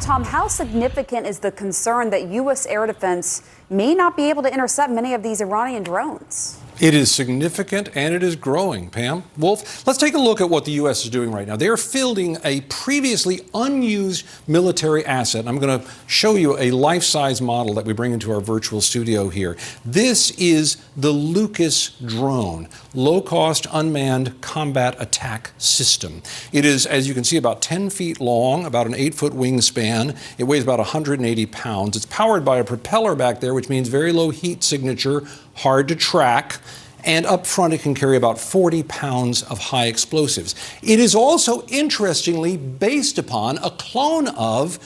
Tom, how significant is the concern that U.S. air defense may not be able to intercept many of these Iranian drones? It is significant and it is growing, Pam. Wolf, let's take a look at what the U.S. is doing right now. They are fielding a previously unused military asset. And I'm going to show you a life-size model that we bring into our virtual studio here. This is the Lucas drone, low-cost unmanned combat attack system. It is, as you can see, about 10 feet long, about an 8-foot wingspan. It weighs about 180 pounds. It's powered by a propeller back there, which means very low heat signature, hard to track, and up front it can carry about 40 pounds of high explosives. It is also, interestingly, based upon a clone of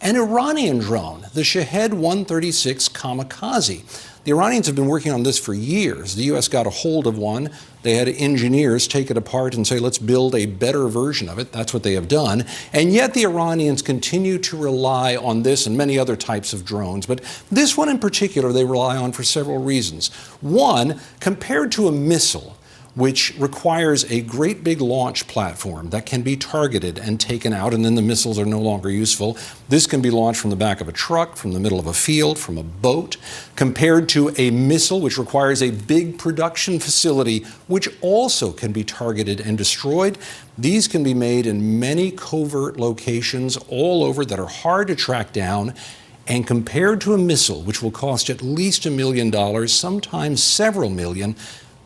an Iranian drone, the Shahed 136 kamikaze. The Iranians have been working on this for years. The U.S. got a hold of one. They had engineers take it apart and say, let's build a better version of it. That's what they have done. And yet the Iranians continue to rely on this and many other types of drones. But this one in particular, they rely on for several reasons. One, compared to a missile, which requires a great big launch platform that can be targeted and taken out, and then the missiles are no longer useful. This can be launched from the back of a truck, from the middle of a field, from a boat, compared to a missile, which requires a big production facility, which also can be targeted and destroyed. These can be made in many covert locations all over that are hard to track down. And compared to a missile, which will cost at least $1 million, sometimes several million,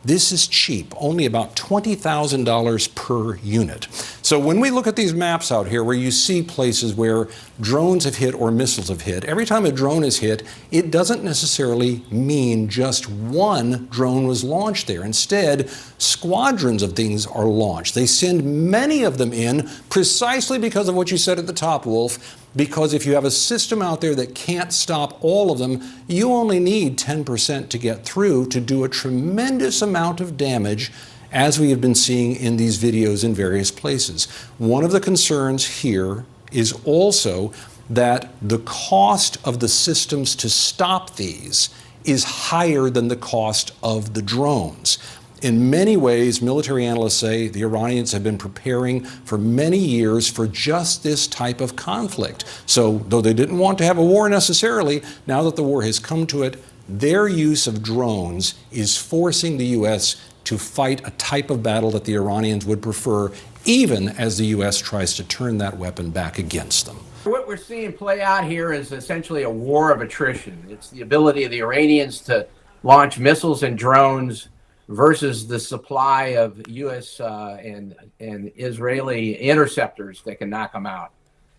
this is cheap, only about $20,000 per unit. So when we look at these maps out here where you see places where drones have hit or missiles have hit, every time a drone is hit, it doesn't necessarily mean just one drone was launched there. Instead, squadrons of things are launched. They send many of them in precisely because of what you said at the top, Wolf. Because if you have a system out there that can't stop all of them, you only need 10% to get through to do a tremendous amount of damage, as we have been seeing in these videos in various places. One of the concerns here is also that the cost of the systems to stop these is higher than the cost of the drones. In many ways, military analysts say the Iranians have been preparing for many years for just this type of conflict. So, though they didn't want to have a war necessarily, now that the war has come to it, their use of drones is forcing the U.S. to fight a type of battle that the Iranians would prefer, even as the U.S. tries to turn that weapon back against them. What we're seeing play out here is essentially a war of attrition. It's the ability of the Iranians to launch missiles and drones versus the supply of U.S. and Israeli interceptors that can knock them out.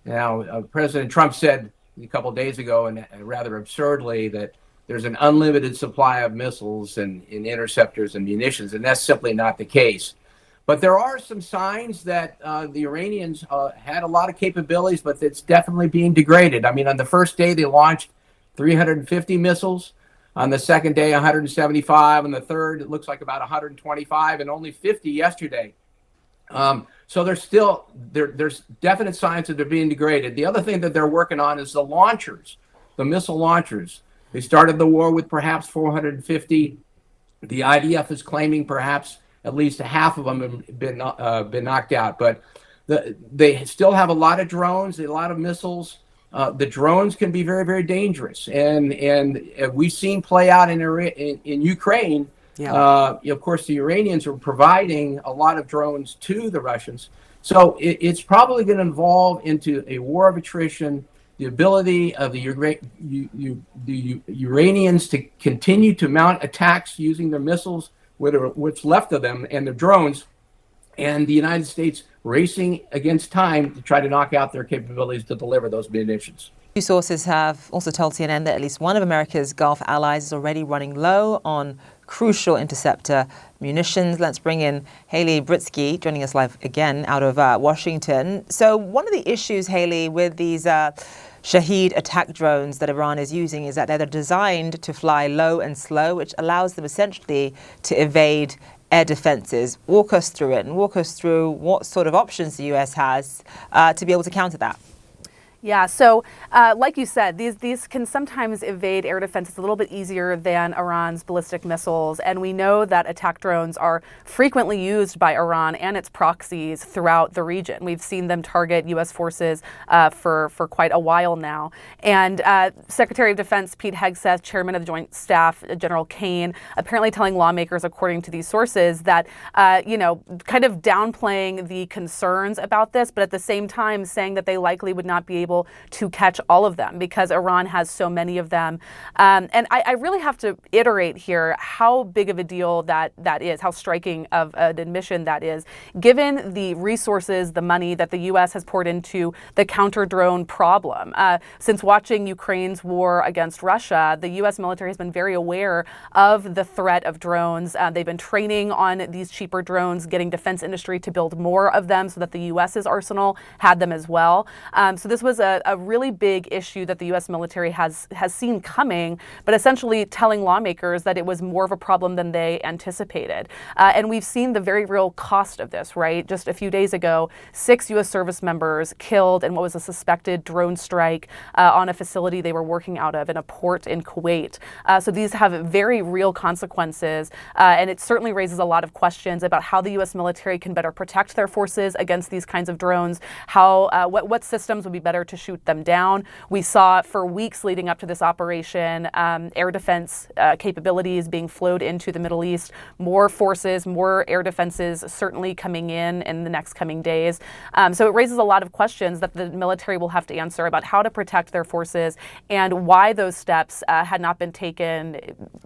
Now, President Trump said a couple of days ago, and rather absurdly, that there's an unlimited supply of missiles and interceptors and munitions, and that's simply not the case. But there are some signs that the Iranians had a lot of capabilities, but it's definitely being degraded. I mean, on the first day, they launched 350 missiles. On the second day, 175. On the third, it looks like about 125, and only 50 yesterday. So there's definite signs that they're being degraded. The other thing that they're working on is the launchers, the missile launchers. They started the war with perhaps 450. The IDF is claiming perhaps at least half of them have been knocked out. But they still have a lot of drones, a lot of missiles. The drones can be very, very dangerous, and we've seen play out in Ukraine. Yeah. Of course, the Iranians are providing a lot of drones to the Russians, so it's probably going to evolve into a war of attrition. The ability of the Iranians to continue to mount attacks using their missiles, what's left of them, and their drones, and the United States racing against time to try to knock out their capabilities to deliver those munitions. Two sources have also told CNN that at least one of America's Gulf allies is already running low on crucial interceptor munitions. Let's bring in Haley Britsky, joining us live again out of Washington. So one of the issues, Haley, with these Shahed attack drones that Iran is using is that they're designed to fly low and slow, which allows them essentially to evade air defenses. Walk us through it and walk us through what sort of options the U.S. has to be able to counter that. Yeah, so like you said, these can sometimes evade air defense. It's a little bit easier than Iran's ballistic missiles, and we know that attack drones are frequently used by Iran and its proxies throughout the region. We've seen them target U.S. forces for quite a while now. And Secretary of Defense Pete Hegseth, Chairman of the Joint Staff General Kane, apparently telling lawmakers, according to these sources, that kind of downplaying the concerns about this, but at the same time saying that they likely would not be able to catch all of them because Iran has so many of them. And I really have to iterate here how big of a deal that is, how striking of an admission that is, given the resources, the money that the U.S. has poured into the counter-drone problem. Since watching Ukraine's war against Russia, the U.S. military has been very aware of the threat of drones. They've been training on these cheaper drones, getting defense industry to build more of them so that the U.S.'s arsenal had them as well. So this was a really big issue that the U.S. military has seen coming, but essentially telling lawmakers that it was more of a problem than they anticipated. And we've seen the very real cost of this, right? Just a few days ago, 6 U.S. service members killed in what was a suspected drone strike on a facility they were working out of in a port in Kuwait. So these have very real consequences, and it certainly raises a lot of questions about how the U.S. military can better protect their forces against these kinds of drones, how what systems would be better to shoot them down. We saw for weeks leading up to this operation, air defense capabilities being flowed into the Middle East, more forces, more air defenses certainly coming in the next coming days. So it raises a lot of questions that the military will have to answer about how to protect their forces and why those steps had not been taken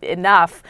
enough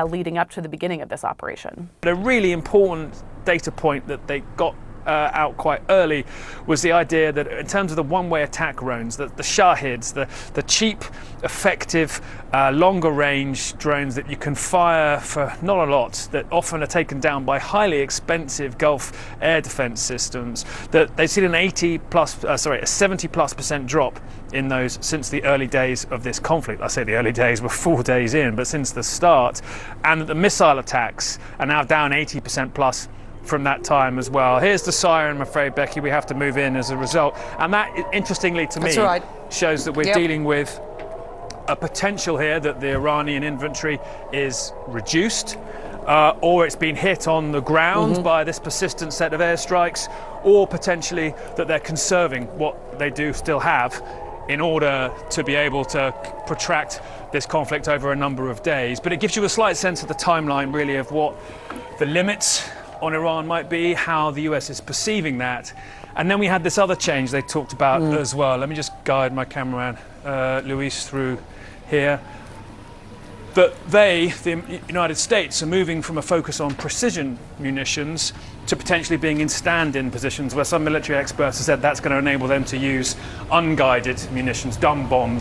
leading up to the beginning of this operation. A really important data point that they got out quite early was the idea that in terms of the one-way attack drones, the Shaheds, the cheap, effective, longer range drones that you can fire for not a lot, that often are taken down by highly expensive Gulf air defense systems, that they've seen a 70+% drop in those since the early days of this conflict. I say the early days, we're 4 days in, but since the start, and that the missile attacks are now down 80% plus from that time as well. Here's the siren, I'm afraid, Becky, we have to move in as a result. And that, interestingly to me, shows that we're dealing with a potential here that the Iranian inventory is reduced, or it's been hit on the ground by this persistent set of airstrikes, or potentially that they're conserving what they do still have in order to be able to protract this conflict over a number of days. But it gives you a slight sense of the timeline, really, of what the limits on Iran might be, how the US is perceiving that. And then we had this other change they talked about as well. Let me just guide my cameraman, Luis, through here. That the United States, are moving from a focus on precision munitions to potentially being in stand-in positions, where some military experts have said that's going to enable them to use unguided munitions, dumb bombs.